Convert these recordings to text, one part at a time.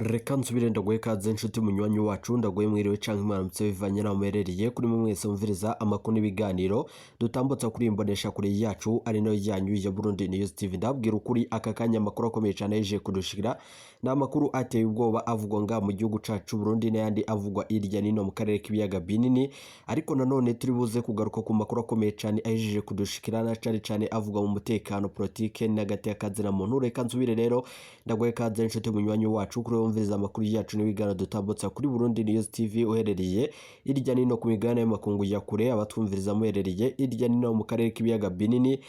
Reka nsubire ndaguhe kaze nshuti munywanyi wacu ndaguhe mwiriwe canke mwaramutse bivanye naho muherereye kuri mwe mwese mumviriza amakuru n'ibiganiro dutambutsa kuri imbonesha kure yacu ari nayo yanyu ya Burundi News TV. Ndabwira ukuri aka kanya amakuru akomeye cyane yeje kudushikira na amakuru ateye ubwoba avugwa nga mu gihugu cacu Burundi n'ayandi avugwa irya nino mu karere k'ibiyaga binini, ariko nanone turi buze kugaruka ku makuru akomeye cyane ajeje kudushikira na cyane avugwa mu mutekano politike n'agati y'akazina muntu. Reka nsubire rero ndaguhe kaze nshuti munywanyi wacu kuri umviriza amakuru yacu n'ibiganiro dutambutsa kuri Burundi News TV uherereye irya nino ku migabane y'amakungu ya kure, abatwumviriza muherereye irya nino mu karere k'ibiyaga binini.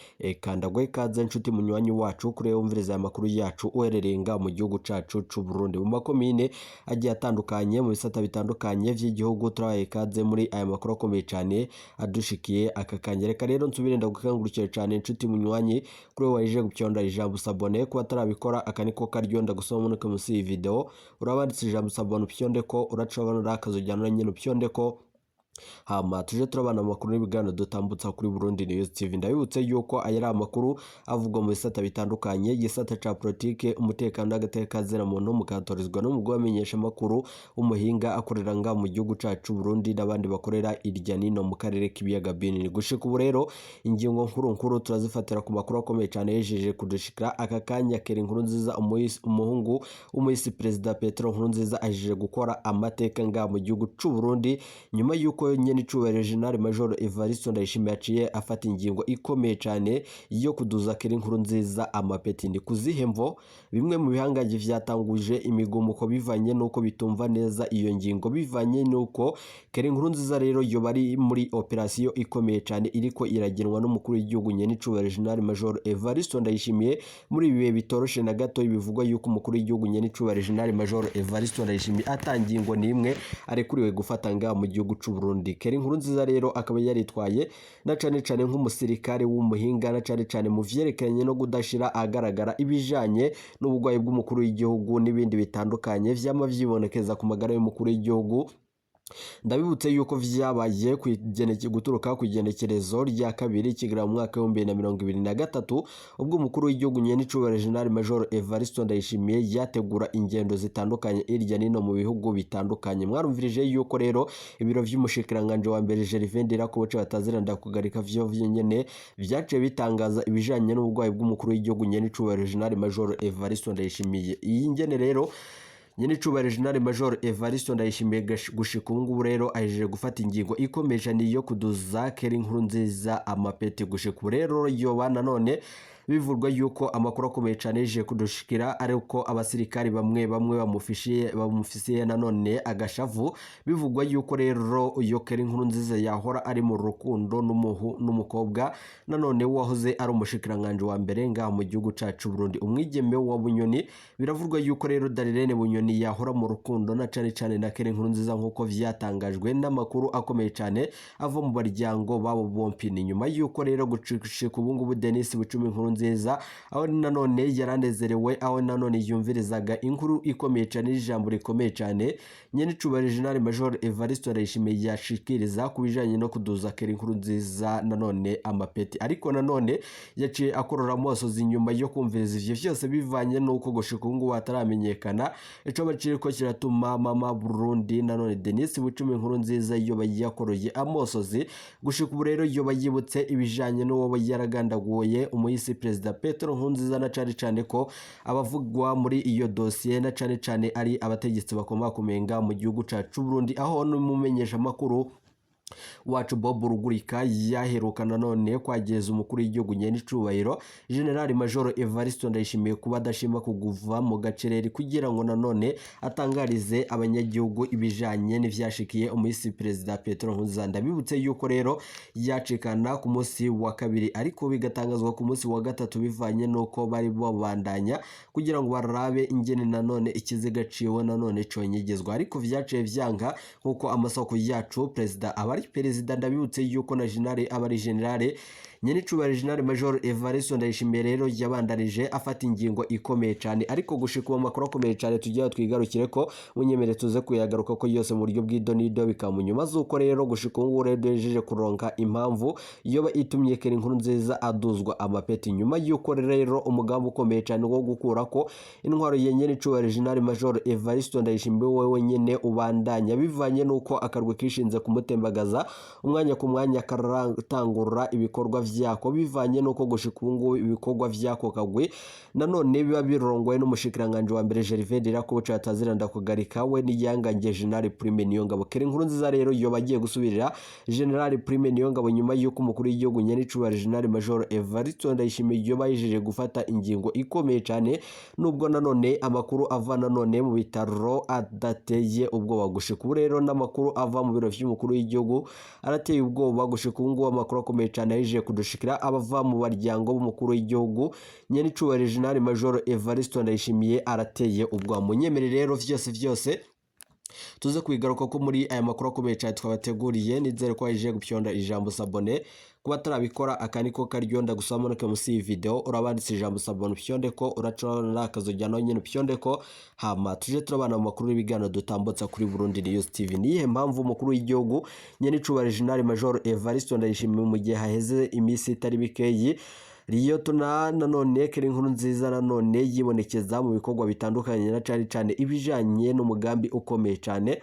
Kanda gwe kaze nshuti munywanyi wacu kuri umviriza amakuru yacu uherereye nga mu gihugu cacu c'u Burundi mu makomine agiye atandukanye mu bisata bitandukanye vy'igihugu. Turaye kaze muri aya makuru akomeye cyane adushikiye aka kanya. Reka rero nsubire ndagukangurukire cyane nshuti munywanyi kuri waje gupyonda ijambo sabone kuba tarabikora akaniko karyo ndagusoma muri munsi iyi video urabanditse ijambo sabone upyonde ko uracobana akazojyana nyine upyonde ko hama tuje turabana amakuru n'ibiganiro dutambutsa kuri Burundi News TV. Ndabibutse yuko ayari amakuru avugwa mu bisata bitandukanye, gisata ca politike, umutekano n'agatekazera muntu mukatorizwa no mu gwamenyesha makuru umuhinga akorera nga mu gihugu cacu Burundi n'abandi bakorera irya nino mu karere k'ibiyaga binini. Gushika ubu rero ingingo nkuru turazifatira ku makuru akomeye cyane yejeje kudushikira aka kanya. Kera Nkurunziza umuhungu umuyisi President Petero Nkurunziza ajeje gukora amateka nga mu gihugu c'u Burundi nyuma yuko nyene icubahiro General Major Evariste Ndayishimiye yaciye afata ingingo ikomeye cyane yo kuduza Kera Nkurunziza amapeti. Ndi kuzihemvo bimwe mu bihangaje vyatanguje imigumuko bivanye nuko bitumva neza iyo ngingo, bivanye nuko Kera Nkurunziza rero yo bari muri operation ikomeye cyane iriko iragenwa n'umukuru w'igihugu nyene icubahiro General Major Evariste Ndayishimiye. Muri bibe bitoroshe na gato bivugwa yuko umukuru w'igihugu nyene icubahiro General Major Evariste Ndayishimiye atangingo nimwe arekuriwe gufata nga mu gihugu c'u Burundi. Kera Nkurunziza rero akaba yaritwaye na cane nk'umusirikare w'umuhinga na cane mu vyerekeranye no kudashira agaragara ibijanye n'ubugwayi bw'umukuru w'igihugu n'ibindi bitandukanye vyama vyibonekeza ku magara y'umukuru w'igihugu. Ndabibutse yuko vyabaye guturuka ku igenekerezo rya kabiri kigira mu mwaka wa 2023 ubwo umukuru w'igihugu nyene icubahiro General Major Evariste Ndayishimiye yategura ingendo zitandukanye irya nino mu bihugu bitandukanye. Mwarumvirije yuko rero ibiro vy'umushikiranganje wa mbere Gervais Ndirakobuce bataziranda kugarika vyo nyene vyaciye bitangaza ibijanye n'ubugwayi bw'umukuru w'igihugu nyene icubahiro General Major Evariste Ndayishimiye. Iyi ngene rero nyene icubahiro General Major Evariste Ndayishimiye gushika ubu ngubu rero ahejeje gufata ingingo ikomeje niyo kuduza Kera Nkurunziza amapeti. Gushika ubu rero yoba nanone bivurwa yuko amakuru akomeye cyane yeje kudushikira ariko abasirikari bamwe bamufisiye nanone agashavu. Bivugwa yuko rero iyo Kera Nkurunziza yahora ari mu rukundo n'umukobwa nanone wahoze ari umushikiranganje wa mbere nga mu gihugu cacu Burundi umwigeme wa Bunyoni. Biravurwa yuko rero Darirene Bunyoni yahora mu rukundo na cane na Kera Nkurunziza nkuko vyatangajwe n'amakuru akomeye cyane ava mu baryango babo bompi. Ni nyuma yuko rero gushika ubu ngubu Denis Bucumi Nkurunziza aho nanone yaranezerewe, aho nanone yumvirizaga inkuru ikomeye cyane ijambo rikomeye cyane nyene icubahiro General Major Evariste Ndayishimiye yashikiriza kubijanye no kuduza Kera Nkurunziza nanone amapeti. Ariko nanone yaciye akorora amosozi nyuma yo kumviriza ivyo vyose bivanye nuko gushika ubu ngubu ataramenyekana ico bacire ko kiratuma mama Burundi nanone Denis Bucumi Nkurunziza yoba yakoroye amosozi. Gushika ubu rero yoba yibutse ibijanye n'uwo yaragandaguye umuyisi President Petero Nkurunziza na cane ko abavugwa muri iyo dossier na cane ari abategetsi bakomakumenga mu gihugu cacu Burundi, aho n'umumenyesha makuru wacu Bob Rugurika yaheruka nanone kwageza umukuru w'igihugu nyene icubahiro General Major Evariste Ndayishimiye kuba adashima kuguva mu gacereri kugira ngo nanone atangarize abanyagihugu ibijanye n'ivyashikiye umuyisi President Petero Nkurunziza. Ndabibutse yuko rero yacikana ku munsi wa kabiri ariko bigatangazwa ku munsi wa gatatu bivanye nuko bari babandanya kugira ngo barabe ingene nanone ikiziga ciwe nanone conyegezwa, ariko vyaciye vyanga nkuko amasoko yacu President abari Perezida. Ndabibutse yuko na General abari General Nyenicubahiro General Major Evariste Ndayishimiye rero yabandanije afata ingingo ikomeye cyane, ariko gushika mu makuru akomeye cyane tugiye twigarukire ko munyemere tuze kuyagaruka ko yose mu buryo bw'idonido bikamunyuma zuko rero gushika ubu rero dejeje kuronka impamvu iyo itumye Keri Nkurunziza aduzwa amapeti nyuma yuko rero umugambi ukomeye cyane wo gukura ko intwaro ya Nyenicubahiro General Major Evariste Ndayishimiye wewe nyene ubandanya bivanye nuko akarwe kishinze kumutembagaza umwanya ku mwanya karatangura ibikorwa vyako bivanye nuko gushika ubu ngubu ibikorwa vyako kagwe nanone biba birongoye n'umushikiranganje wa mbere Gervais Ndirakobuca ataziranda kugarika we niyangange General Prime Niyongabo. Keri Nkurunziza rero yo bagiye gusubirira General Prime Niyongabo nyuma yuko umukuru w'igihugu Nyenicubahiro General Major Evariste Ndayishimiye yo bayijeje gufata ingingo ikomeye cyane, nubwo nanone amakuru ava nanone mu bitaro adateye ubwoba gushika ubu rero n'amakuru ava mu biro vy'umukuru w'igihugu arateye ubwoba gushika ubu ngubu amakuru akomeye cyane yije kudushikira abava mu baryango b'umukuru w'igihugu Nyenicubahiro General Major Evariste Ndayishimiye arateye ubwoba. Munyemere rero vyose tuze kwigaruka ko muri aya makuru akomeye cyane twabateguriye, nizere ko aje gupyonda ijambo sabone kuba tarabikora akaniko karyonda gusoma no musi video urabanditse ijambo sabone pyonde ko uracona akazojyano nyine pyonde ko hama tuje turabana mu makuru y'ibigano dutambutsa kuri Burundi News TV. Nihe mpamvu umukuru w'igihugu Nyenicubahiro General Major Evariste Ndayishimiye mu gihe haheze imisi itari bikeyi Liyotona nanone Keri Nkurunziza nanone yibonekeza mu bikorwa bitandukanye na cyane ibijanye n'umugambi ukomeye cyane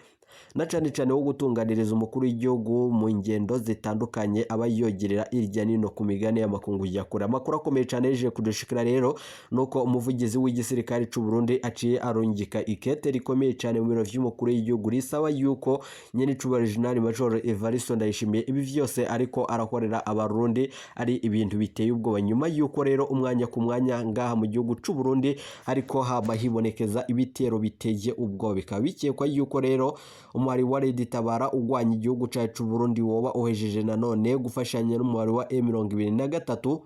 na cyane wo gutunganiriza umukuru w'igihugu mu ngendo zitandukanye abayogerera irya nino ku migane y'amakungu yakura. Amakuru akomeye cyane yeje kudushikira rero nuko umuvugizi w'igisirikare cy'u Burundi aciye arungika ikete rikomeye cyane mu biro vy'umukuru w'igihugu risaba yuko Nyenicubahiro General Major Evariste Ndayishimiye ibi vyose ariko arakorera abarundi ari ibintu biteye ubwoba, nyuma yuko rero umwanya ku mwanya ngaha mu gihugu cy'u Burundi ariko haba hibonekeza ibitero biteye ubwoba, bikaba bikekwa yuko rero umwari wa Red Tabara ugwanya igihugu cyacu Burundi woba ohejeje nanone gufashanya n'umwari wa M23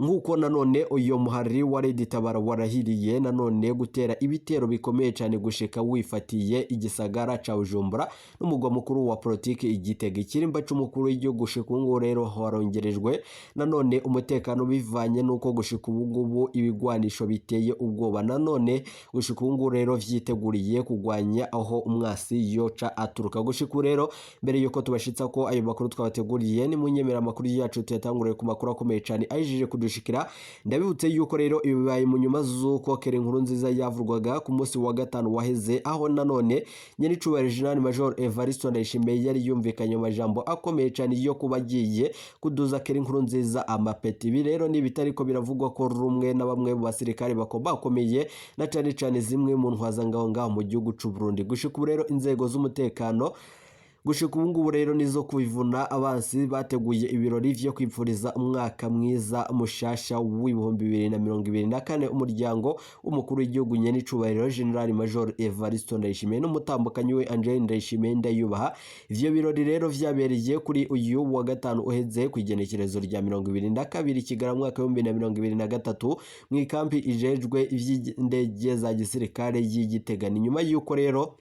nguko nanone uyo muhari wa Red Tabara warahiriye nanone gutera ibitero bikomeye cyane gushika wifatiye igisagara ca Bujumbura n'umugwa mukuru wa politiki Igitega. Ikirimba c'umukuru w'igihugu gushika ngo rero harongerejwe nanone umutekano bivanye nuko gushika ubungubu ibigwanisho biteye ubwoba nanone gushika ngo rero vyiteguriye kugwanya aho umwasi yoca aturuka. Gushika rero mbere yuko tubashitsa ko ayo makuru twabateguriye ni munyemera makuru yacu tuyatanguriye ku makuru akomeye cyane ayijije dushikira. Ndabibutse yuko rero ibibaye mu nyuma zuko Keri Nkurunziza yavurwaga ku munsi wa gatanu waheze, aho nanone Nyenicubahiro General Major Evariste Ndayishimiye yari yumvikanye amajambo akomeye cyane yo kubagiye kuduza Keri Nkurunziza amapeti. Ibi rero ni bitariko biravugwa ko rumwe na bamwe mu basirikare bakomeye na cyane zimwe mu ntwazangaho ngaho mu gihugu cy'u Burundi. Gushika rero inzego z'umutekano gushika ubungubu rero nizo kubivuna abansi bateguye ibirori vyo kwipfuriza umwaka mwiza mushasha w'ibihumbi 2024 umuryango w'umukuru w'igihugu Nyenicubahiro General Major Evariste Ndayishimiye n'umutambukanyi we Angel Ndayishimiye Ndayubaha. Ivyo birori rero vyabereye kuri uyu wa gatanu uheze ku igenekerezo rya 2022 Kigarama mwaka wa 2023 mu ikampi ijejwe ivy'indege za gisirikare y'Igitega. Nyuma yuko rero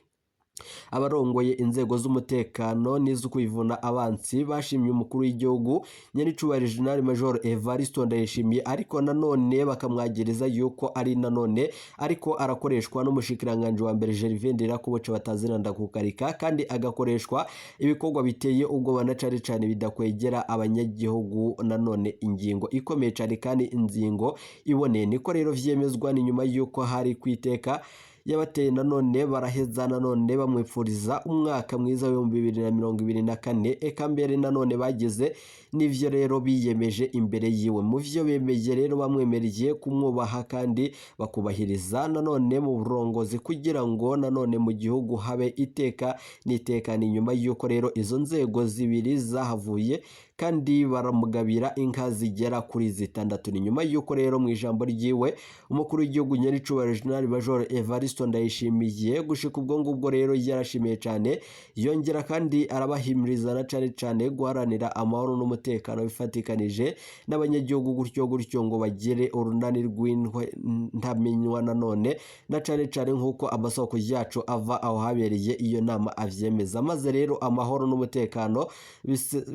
abarongoye inzego z'umutekano nizo kwivuna abansi bashimye umukuru w'igihugu Nyenicubahiro General Major Evariste Ndayishimiye, ariko nanone bakamwagiriza yuko ari nanone ariko arakoreshwa n'umushikiranganje wa mbere Gervais Ndirakobuca bataziranda kukarika kandi agakoreshwa ibikorwa biteye ubwoba na cyane bidakwegera abanyagihugu. Nanone ingingo ikomeye cyane kandi inzingo iboneye niko rero vyemezwa ni nyuma yuko hari kwiteka yabateye nanone baraheza nanone bamwipfuriza umwaka mwiza wa 2024 eka mbere nanone bageze n'ivyo rero biyemeje imbere yiwe. Mu vyo bemeye rero bamwemereye kumwubaha kandi bakubahiriza nanone mu burongozi kugira ngo nanone mu gihugu habe iteka nitekana. Inyuma yuko rero izo nzego zibiri zahavuye kandi baramugabira inka zigera kuri 6. Ni nyuma yuko rero mu ijambo ryiwe umukuru w'igihugu Nyenicubahiro General Major Evariste Ndayishimiye gushika ubwo ngubwo rero yarashimiye cyane, yongera kandi arabahimiriza na cyane guharanira amahoro n'umutekano bifatikanije n'abanyagihugu gutyo ngo bagire urunani rw'intwe ntamenywa nanone na cyane nkuko amasoko yacu ava aho habereye iyo nama avyemeza. Maze rero amahoro n'umutekano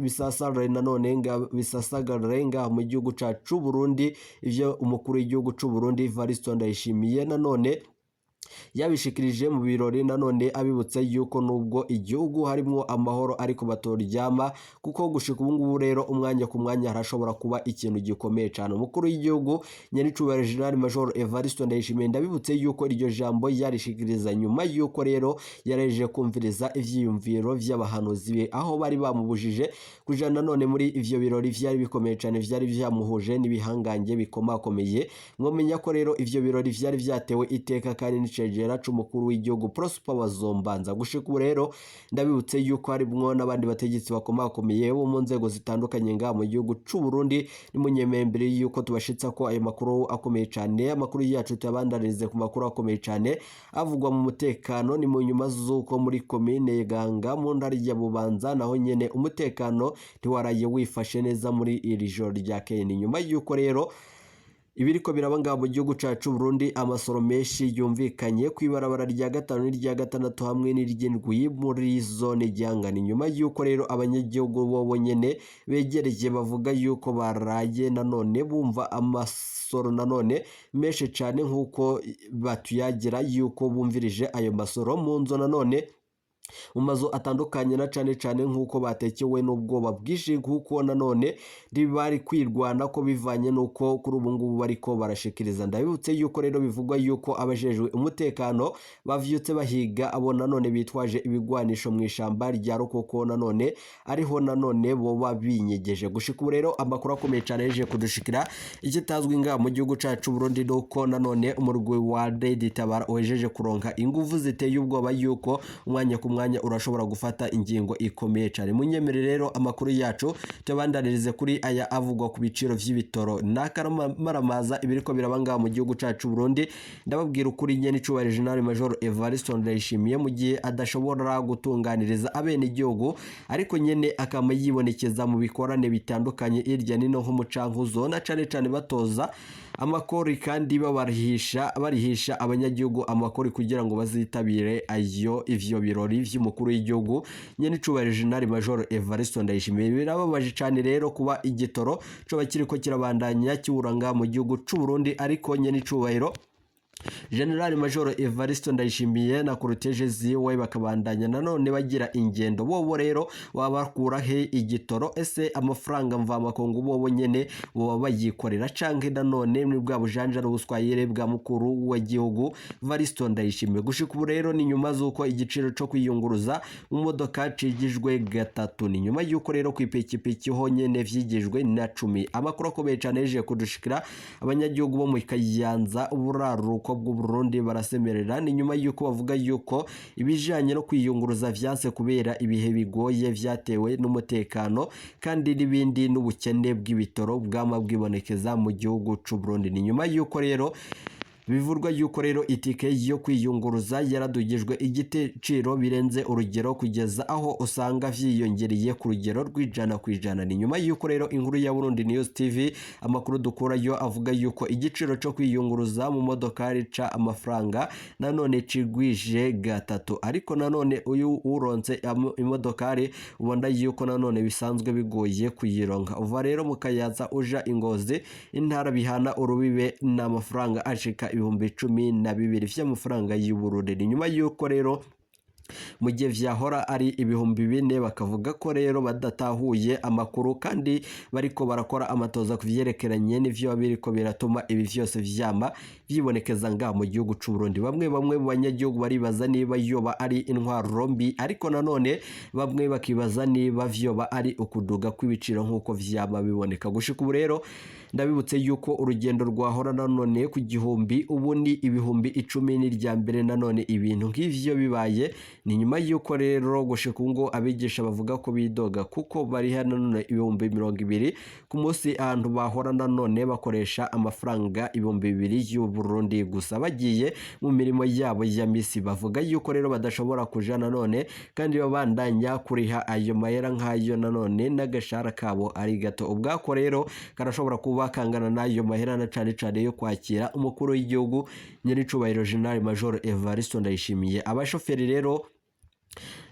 bisasara nanone bisasagare ngaha mu gihugu cacu Burundi. Ivyo umukuru w'igihugu c'u Burundi Evariste Ndayishimiye nanone yabishikirije mu birori nanone abibutse yuko nubwo igihugu harimo amahoro ariko batoryama, kuko gushika ubu ngubu rero umwanya ku mwanya harashobora kuba ikintu gikomeye cyane. Umukuru w'igihugu Nyenicubahiro General Major Evariste Ndayishimiye ndabibutse yuko iryo jambo yarishikiriza nyuma yuko rero yareje kumviriza ivyiyumviro vy'abahanuzi be, aho bari bamubujije kuja nanone muri ivyo birori vyari bikomeye cyane, vyari vyamuhuje n'ibihangange bikomakomeye. Mwomenya ko rero ivyo birori vyari vyatewe iteka kandi n'icegera c'umukuru w'igihugu Prosper Bazombanza. Gushika ubu rero ndabibutse yuko harimwo n'abandi bategetsi bakomakomeye bo mu nzego zitandukanye ngaha mu gihugu c'u Burundi. Nimunyemembere yuko tubashitsa ko ayo makuru akomeye cyane. Amakuru yacu tuyabandanize ku makuru akomeye cyane avugwa mu mutekano. Ni mu nyuma z'uko muri komine Ganga mu ntara ya Bubanza naho nyene umutekano ntiwaraye wifashe neza muri iri joro rya kene, nyuma yuko rero ibiriko birabanga mu gihugu cacu Burundi amasoro menshi yumvikanye kwibarabara rya 5 n'irya 6 hamwe n'irindwi muri zone Gihangani. Nyuma yuko rero abanyagihugu bo nyene begereje bavuga yuko baraye nanone bumva amasoro nanone menshi cyane, nkuko batuyagira yuko bumvirije ayo masoro mu nzo nanone mu mazu atandukanye na cyane nkuko batekewe n'ubwoba bwinshi, kuko nanone bari kwirwana ko bivanye nuko kuri ubu ngubu bariko barashikiriza. Ndabibutse yuko rero bivugwa yuko abajejwe umutekano bavyutse bahiga abo nanone bitwaje ibigwanisho mu ishamba rya Rukoko nanone ariho nanone boba binyegeje. Gushika ubu rero amakuru akomeye cyane yeje kudushikira ikitazwi ngaha mu gihugu cacu Burundi nuko nanone umurwi wa Red Tabara ohejeje kuronka inguvu ziteye ubwoba yuko umwanya ku mwanya urashobora gufata ingingo ikomeye cyane. Munyemere rero amakuru yacu tubandanirize kuri aya avugwa ku biciro vy'ibitoro n'akamaramaza ibiriko birabanga mu gihugu cacu Burundi. Ndababwira ukuri Nyenicubahiro General Major Evariste Ndayishimiye mu gihe adashobora gutunganiriza abene igihugu, ariko nyene akama yibonekeza mu bikorane bitandukanye irya nino nk'umucankuzo na cyane batoza amakori kandi barihisha abanyagihugu amakori kugira ngo bazitabire ivyo birori vy'umukuru w'igihugu Nyenicubahiro General Major Evariste Ndayishimiye. Birababaje cyane rero kuba igitoro co bakiriko kirabandanya kiburanga mu gihugu c'u Burundi, ariko Nyenicubahiro General Major Evariste Ndayishimiye na cortege ziwe bakabandanya nanone bagira ingendo. Bobo rero babakura he igitoro? Ese amafaranga mva makongo bobo nyene boba bayikorera canke nanone ni bwa bujanja n'ubuswayire bwa mukuru w'igihugu Evariste Ndayishimiye? Gushika ubu rero ni nyuma z'uko igiciro co kwiyunguruza mu modoka cigijwe gatatu, ni nyuma yuko rero kwipikipiki ho nyene vyigijwe na 10. Amakuru akomeye cyane yeje kudushikira abanyagihugu bo mu Kayanza uburaruko bw'u Burundi barasemerera. Ni nyuma yuko bavuga yuko ibijanye no kwiyunguruza vyanse kubera ibihe bigoye vyatewe n'umutekano kandi n'ibindi n'ubukene bw'ibitoro bwama bwibonekeza mu gihugu c'u Burundi. Ni nyuma yuko rero bivurwa yuko rero itike yo kwiyunguruza yaradugijwe igiciro birenze urugero kugeza aho usanga vyiyongereye ku rugero rw'100%. Ni nyuma yuko rero inkuru ya Burundi News TV amakuru dukura yo avuga yuko igiciro cyo kwiyunguruza mu modokari ca amafaranga nanone cigwije gatatu, ariko nanone uyu uronse imodokari ubona yuko nanone bisanzwe bigoye kuyironka. Uva rero mu Kayanza uja Ingozi intara bihana urubibe n'amafaranga ashika 12,000 vy'amafaranga y'u Burundi. Ni nyuma yuko rero mu gihe vyahora ari 4,000 bakavuga ko rero badatahuye amakuru kandi bariko barakora amatoza kuvyerekeranye n'ivyo biriko biratuma ibi vyose vyama vyibonekeza nga mu gihugu c'u Burundi. Bamwe mu banyagihugu baribaza niba yoba ari intwaro mbi, ariko nanone bamwe bakibaza niba vyoba ari ukuduga kw'ibiciro nkuko vyama biboneka. Gushika ubu rero ndabibutse yuko urugendo rwahora nanone ku gihumbi ubu ni 10,010 n'irya mbere nanone ibintu nk'ivyo bibaye. Ni nyuma yuko rero gushika ngo abigisha bavuga ko bidoga kuko bari hano nanone 20,000 ku munsi ahantu bahora nanone bakoresha amafaranga 2,000 y'u Burundi gusa bagiye mu mirimo yabo ya misi. Bavuga yuko rero badashobora kuja nanone kandi babandanya kuriha ayo mahera nk'ayo nanone n'agashara kabo ari gato. Ubwako rero karashobora kuba kangana nayo mahera na cane yo kwakira umukuru w'igihugu Nyenicubahiro General Major Evariste Ndayishimiye. Abashoferi rero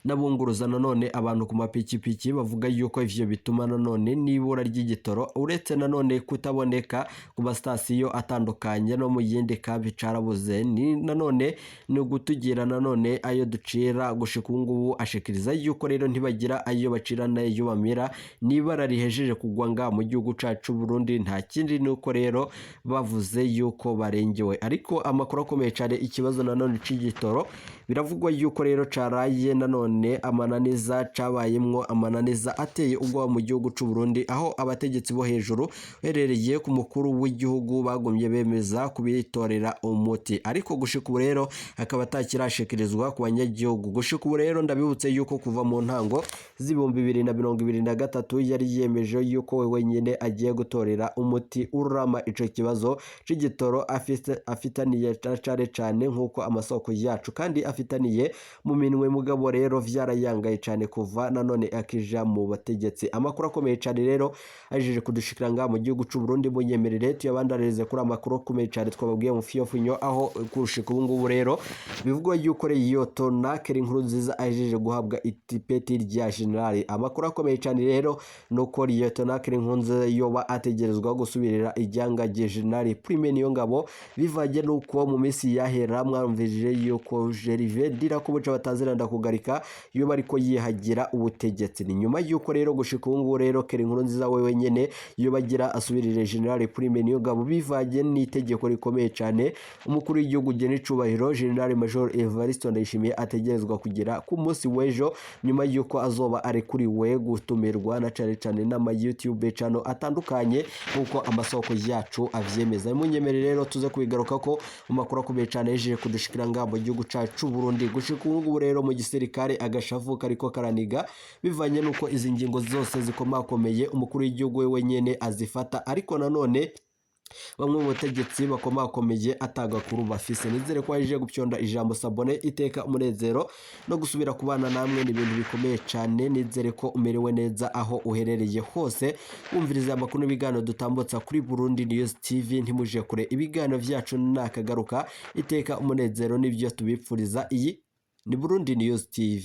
n'abunguruza nanone abantu ku mapikipiki bavuga yuko ivyo bituma nanone nibura ry'igitoro uretse nanone kutaboneka ku masitasiyo atandukanye no mu yindi kambi carabuze ni nanone ni gutugira nanone ayo ducira gushika ngubu ashikiriza yuko rero ntibagira ayo bacira nayo bamira nibara rihejeje kugwa nga mu gihugu cacu Burundi nta kindi nuko rero bavuze yuko barengewe ariko amakuru akomeye cyane ikibazo nanone c'igitoro biravugwa yuko rero caraye nanone amananiza cabayemwo amananiza ateye ubwoba mu gihugu c'u Burundi aho abategetsi bo hejuru herereye ku mukuru w'igihugu bagumye bemeza kubitorera umuti ariko gushika ubu rero akaba atakirashikirizwa ku banyagihugu gushika ubu rero ndabibutse yuko kuva mu ntango z'ibihumbi 2023 yari yemeje yuko wewe nyene agiye gutorera umuti urama ico kibazo c'igitoro afitaniye cane nkuko amasoko yacu kandi afitaniye mu minwe mugabo rero vyarayangaye cane kuva nanone akija mu bategetsi amakuru akomeye cane rero ajeje kudushikira nga mu gihugu c'u Burundi munyemerere tuyabandareze kuri amakuru akomeye cane twababwiye mu fiyofunyo aho kurushika ubu ngubu rero bivugwa yuko Liyetona Nkurunziza ajeje guhabwa itipeti rya general amakuru akomeye cane rero nuko Liyetona Nkurunziza yoba ategerezwa gusubirira ijyanga rya general Prime Niyongabo bivaje nuko mu misi yahera mwamvije yuko Gervais Ndirakobuca bataziranda kugarika iyo bariko yihagira ubutegetsi ni nyuma yuko rero gushika ubu ngubu rero Nkurunziza wewe nyene iyo bagira asubirire general Prime Niyongabo bivaje n'itegeko rikomeye cyane umukuru w'igihugu gene cubahiro General Major Evariste Ndayishimiye ategerezwa kugira ku munsi w'ejo nyuma yuko azoba ari kuri we gutumirwa na cane n'ama YouTube channel atandukanye nkuko amasoko yacu avyemeza munyemerere rero tuze kubigaruka ko mu makuru akomeye cyane yeje kudushikira nga mu gihugu cacu Burundi gushika ubu rero mu gisirikare agashavu kariko karaniga bivanye nuko izi ngingo zose zikomakomeye umukuru w'igihugu we nyene azifata ariko nanone bamwe mu bategetsi bakomakomeye atagakuru bafise nizere ko aje gupyonda ijambo sabone iteka umunezero no gusubira kubana namwe ni ibintu bikomeye cyane nizere ko umerewe neza aho uherereye hose umviriza amakuru n'ibiganiro dutambutsa kuri Burundi News TV ntimuje kure ibiganiro vyacu nakagaruka iteka umunezero nivyo tubipfuriza iyi ni Burundi News TV